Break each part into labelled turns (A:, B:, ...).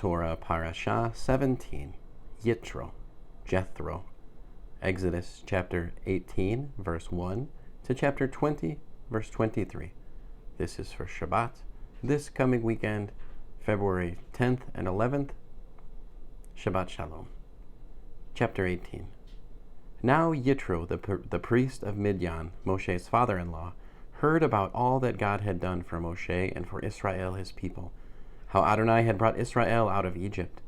A: Torah, Parashah 17, Yitro, Jethro, Exodus chapter 18, verse 1 to chapter 20, verse 23. This is for Shabbat, this coming weekend, February 10th and 11th. Shabbat Shalom. Chapter 18. Now Yitro, the priest of Midian, Moshe's father-in-law, heard about all that God had done for Moshe and for Israel his people, how Adonai had brought Israel out of Egypt.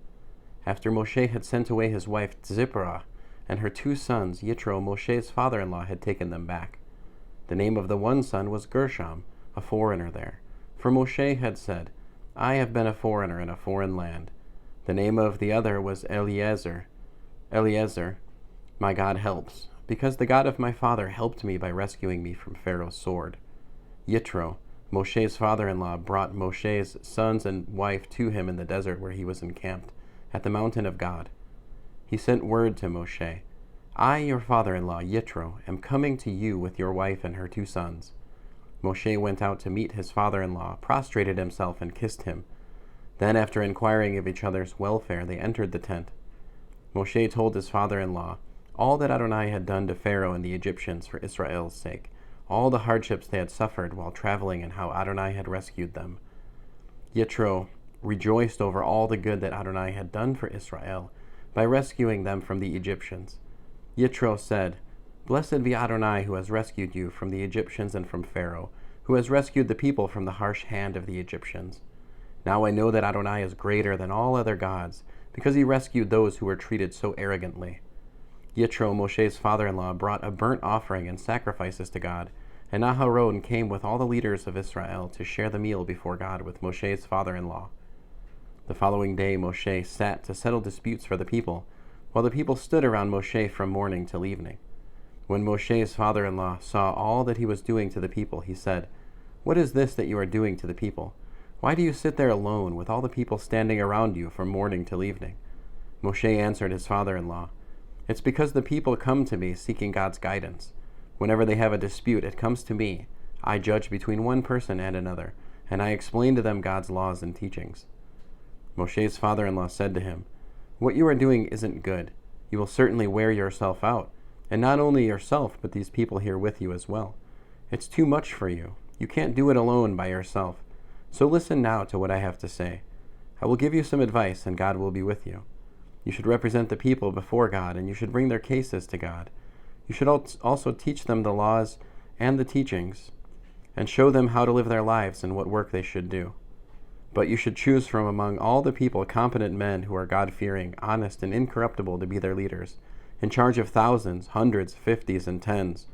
A: After Moshe had sent away his wife Zipporah and her 2 sons, Yitro, Moshe's father-in-law, had taken them back. The name of the one son was Gershom, a foreigner there. For Moshe had said, I have been a foreigner in a foreign land. The name of the other was Eliezer, my God helps, because the God of my father helped me by rescuing me from Pharaoh's sword. Yitro, Moshe's father-in-law, brought Moshe's sons and wife to him in the desert where he was encamped, at the mountain of God. He sent word to Moshe, I, your father-in-law, Yitro, am coming to you with your wife and her 2 sons. Moshe went out to meet his father-in-law, prostrated himself, and kissed him. Then, after inquiring of each other's welfare, they entered the tent. Moshe told his father-in-law all that Adonai had done to Pharaoh and the Egyptians for Israel's sake, all the hardships they had suffered while traveling, and how Adonai had rescued them. Yitro rejoiced over all the good that Adonai had done for Israel by rescuing them from the Egyptians. Yitro said, Blessed be Adonai, who has rescued you from the Egyptians and from Pharaoh, who has rescued the people from the harsh hand of the Egyptians. Now I know that Adonai is greater than all other gods, because he rescued those who were treated so arrogantly. Yitro, Moshe's father-in-law, brought a burnt offering and sacrifices to God, and Aharon came with all the leaders of Israel to share the meal before God with Moshe's father-in-law. The following day Moshe sat to settle disputes for the people, while the people stood around Moshe from morning till evening. When Moshe's father-in-law saw all that he was doing to the people, he said, What is this that you are doing to the people? Why do you sit there alone with all the people standing around you from morning till evening? Moshe answered his father-in-law, It's because the people come to me seeking God's guidance. Whenever they have a dispute, it comes to me. I judge between one person and another, and I explain to them God's laws and teachings. Moshe's father-in-law said to him, What you are doing isn't good. You will certainly wear yourself out, and not only yourself, but these people here with you as well. It's too much for you. You can't do it alone by yourself. So listen now to what I have to say. I will give you some advice, and God will be with you. You should represent the people before God, and you should bring their cases to God. You should also teach them the laws and the teachings, and show them how to live their lives and what work they should do. But you should choose from among all the people competent men who are God-fearing, honest, and incorruptible to be their leaders, in charge of thousands, hundreds, 50s, and 10s.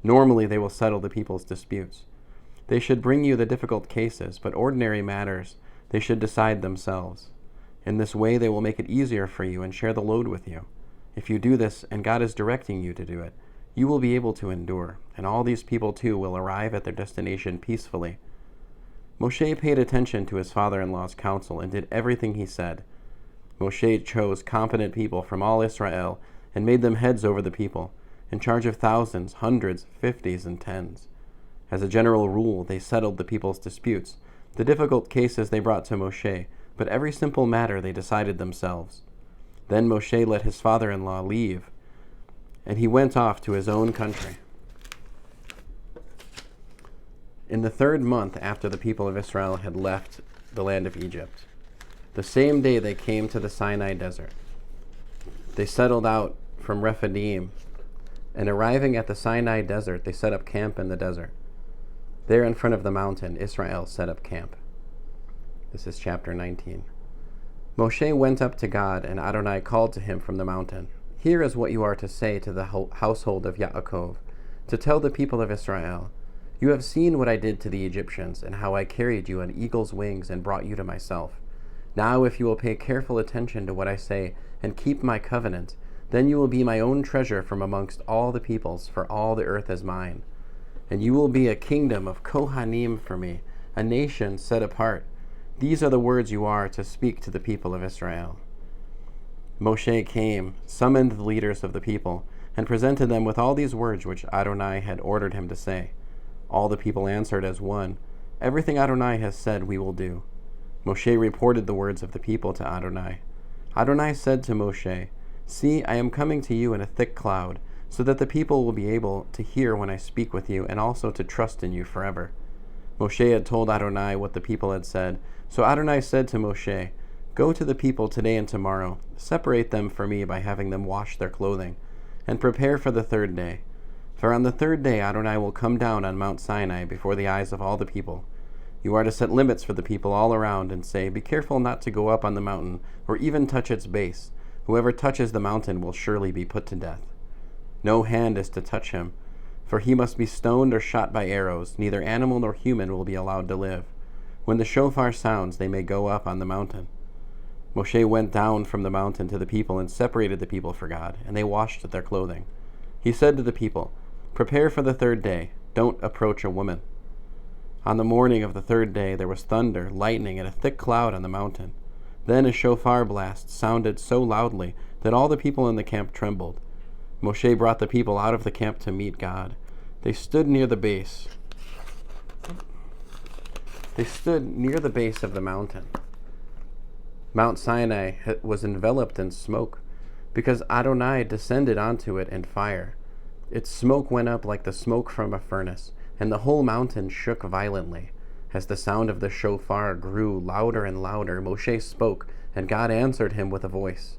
A: Normally they will settle the people's disputes. They should bring you the difficult cases, but ordinary matters they should decide themselves. In this way they will make it easier for you and share the load with you. If you do this, and God is directing you to do it, you will be able to endure, and all these people too will arrive at their destination peacefully. Moshe paid attention to his father-in-law's counsel and did everything he said. Moshe chose competent people from all Israel and made them heads over the people, in charge of thousands, hundreds, 50s, and 10s. As a general rule, they settled the people's disputes. The difficult cases they brought to Moshe, but every simple matter they decided themselves. Then Moshe let his father-in-law leave, and he went off to his own country. In the 3rd month after the people of Israel had left the land of Egypt, the same day they came to the Sinai desert. They settled out from Rephidim, and arriving at the Sinai desert, they set up camp in the desert. There in front of the mountain, Israel set up camp. This is chapter 19. Moshe went up to God, and Adonai called to him from the mountain. Here is what you are to say to the household of Yaakov, to tell the people of Israel, You have seen what I did to the Egyptians, and how I carried you on eagle's wings and brought you to myself. Now if you will pay careful attention to what I say, and keep my covenant, then you will be my own treasure from amongst all the peoples, for all the earth is mine. And you will be a kingdom of Kohanim for me, a nation set apart. These are the words you are to speak to the people of Israel. Moshe came, summoned the leaders of the people, and presented them with all these words which Adonai had ordered him to say. All the people answered as one, Everything Adonai has said we will do. Moshe reported the words of the people to Adonai. Adonai said to Moshe, "See, I am coming to you in a thick cloud, so that the people will be able to hear when I speak with you and also to trust in you forever." Moshe had told Adonai what the people had said, so Adonai said to Moshe, "Go to the people today and tomorrow, separate them for me by having them wash their clothing, and prepare for the third day. For on the third day Adonai will come down on Mount Sinai before the eyes of all the people. You are to set limits for the people all around and say, 'Be careful not to go up on the mountain or even touch its base. Whoever touches the mountain will surely be put to death. No hand is to touch him, for he must be stoned or shot by arrows. Neither animal nor human will be allowed to live. When the shofar sounds, they may go up on the mountain." Moshe went down from the mountain to the people and separated the people for God, and they washed their clothing. He said to the people, "Prepare for the third day. Don't approach a woman." On the morning of the third day there was thunder, lightning, and a thick cloud on the mountain. Then a shofar blast sounded so loudly that all the people in the camp trembled. Moshe brought the people out of the camp to meet God. They stood near the base of the mountain. Mount Sinai was enveloped in smoke, because Adonai descended onto it in fire. Its smoke went up like the smoke from a furnace, and the whole mountain shook violently. As the sound of the shofar grew louder and louder, Moshe spoke, and God answered him with a voice.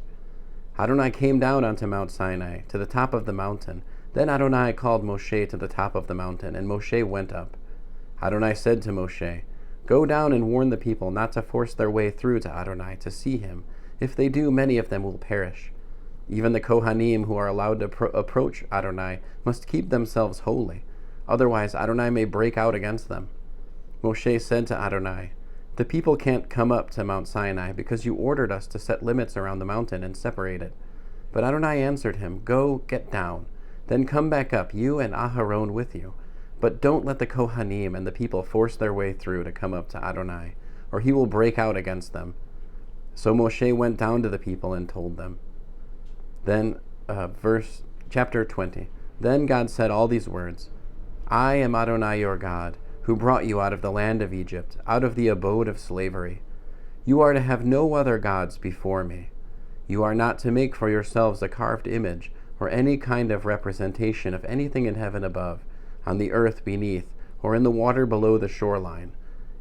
A: Adonai came down onto Mount Sinai, to the top of the mountain. Then Adonai called Moshe to the top of the mountain, and Moshe went up. Adonai said to Moshe, "Go down and warn the people not to force their way through to Adonai to see him. If they do, many of them will perish. Even the Kohanim who are allowed to approach Adonai must keep themselves holy. Otherwise Adonai may break out against them." Moshe said to Adonai, "The people can't come up to Mount Sinai because you ordered us to set limits around the mountain and separate it." But Adonai answered him, "Go, get down. Then come back up, you and Aharon with you. But don't let the Kohanim and the people force their way through to come up to Adonai, or he will break out against them." So Moshe went down to the people and told them. Then, chapter 20. Then God said all these words, "I am Adonai your God, who brought you out of the land of Egypt, out of the abode of slavery. You are to have no other gods before me. You are not to make for yourselves a carved image, or any kind of representation of anything in heaven above, on the earth beneath, or in the water below the shoreline.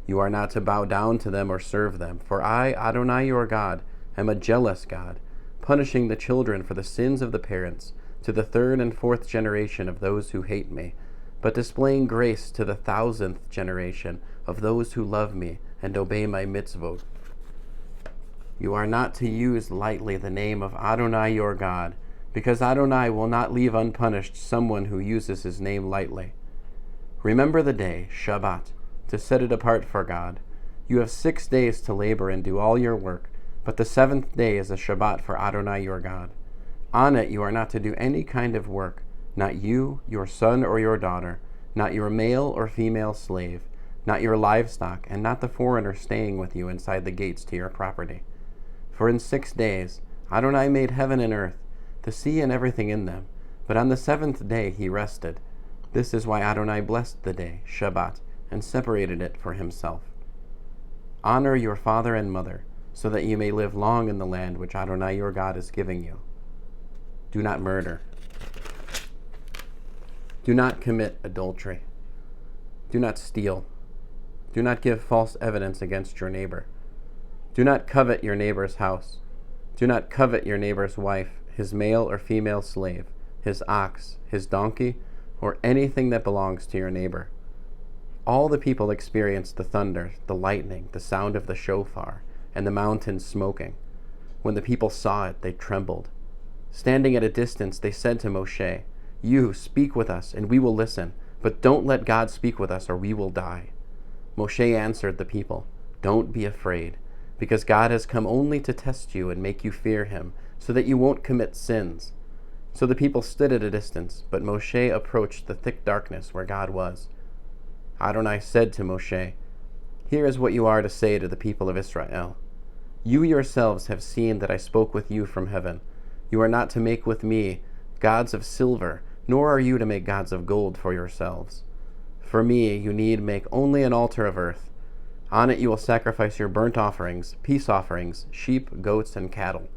A: You are not to bow down to them or serve them, for I, Adonai your God, am a jealous God, punishing the children for the sins of the parents, to the third and fourth generation of those who hate me, but displaying grace to the 1,000th generation of those who love me and obey my mitzvot. You are not to use lightly the name of Adonai your God, because Adonai will not leave unpunished someone who uses his name lightly. Remember the day, Shabbat, to set it apart for God. You have 6 days to labor and do all your work, but the 7th day is a Shabbat for Adonai your God. On it you are not to do any kind of work, not you, your son or your daughter, not your male or female slave, not your livestock, and not the foreigner staying with you inside the gates to your property. For in 6 days Adonai made heaven and earth, the sea and everything in them, but on the 7th day he rested. This is why Adonai blessed the day, Shabbat, and separated it for himself. Honor your father and mother, so that you may live long in the land which Adonai your God is giving you. Do not murder. Do not commit adultery. Do not steal. Do not give false evidence against your neighbor. Do not covet your neighbor's house. Do not covet your neighbor's wife, his male or female slave, his ox, his donkey, or anything that belongs to your neighbor. All the people experienced the thunder, the lightning, the sound of the shofar, and the mountain smoking. When the people saw it, they trembled. Standing at a distance, they said to Moshe, "You speak with us, and we will listen, but don't let God speak with us, or we will die." Moshe answered the people, "Don't be afraid, because God has come only to test you and make you fear him, so that you won't commit sins." So the people stood at a distance, but Moshe approached the thick darkness where God was. Adonai said to Moshe, "Here is what you are to say to the people of Israel. You yourselves have seen that I spoke with you from heaven. You are not to make with me gods of silver, nor are you to make gods of gold for yourselves. For me you need make only an altar of earth. On it you will sacrifice your burnt offerings, peace offerings, sheep, goats, and cattle.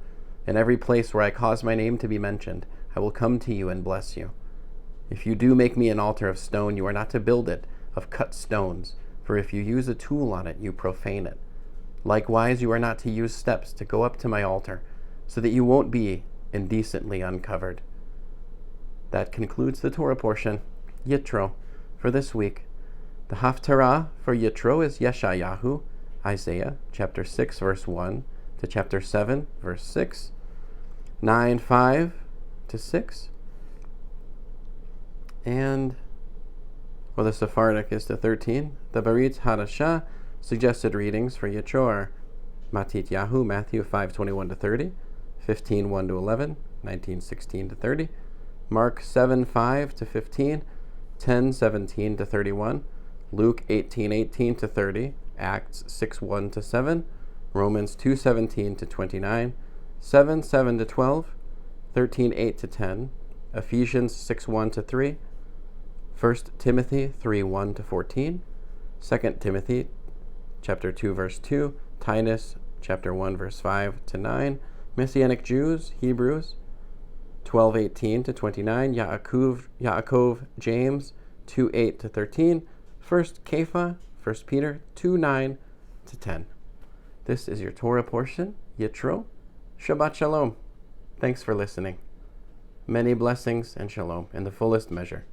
A: In every place where I cause my name to be mentioned, I will come to you and bless you. If you do make me an altar of stone, you are not to build it of cut stones, for if you use a tool on it, you profane it. Likewise, you are not to use steps to go up to my altar, so that you won't be indecently uncovered. That concludes the Torah portion, Yitro, for this week. The Haftarah for Yitro is Yeshayahu, Isaiah, chapter 6, verse 1 to chapter 7, verse 6, 9, 5 to 6. And the Sephardic is the 13. The Barit Parashah suggested readings for Yitro are Matityahu, Matthew 5:21 to 30, 15:1 to 11, 19:16 to 30, Mark 7:5 to 15, 10:17 to 31, Luke 18:18 to 30, Acts 6:1 to 7, Romans 2:17 to 29, 7:7 to 12, 13:8 to 10, Ephesians 6:1 to 3, 1 Timothy 3:1 to 14, 2 Timothy chapter 2 verse 2, Titus chapter 1 verse 5 to 9, Messianic Jews, Hebrews 12:18 to 29, Yaakov, James 2:8 to 13, 1 Kepha, 1 Peter 2:9 to 10. This is your Torah portion, Yitro. Shabbat Shalom. Thanks for listening. Many blessings and shalom in the fullest measure.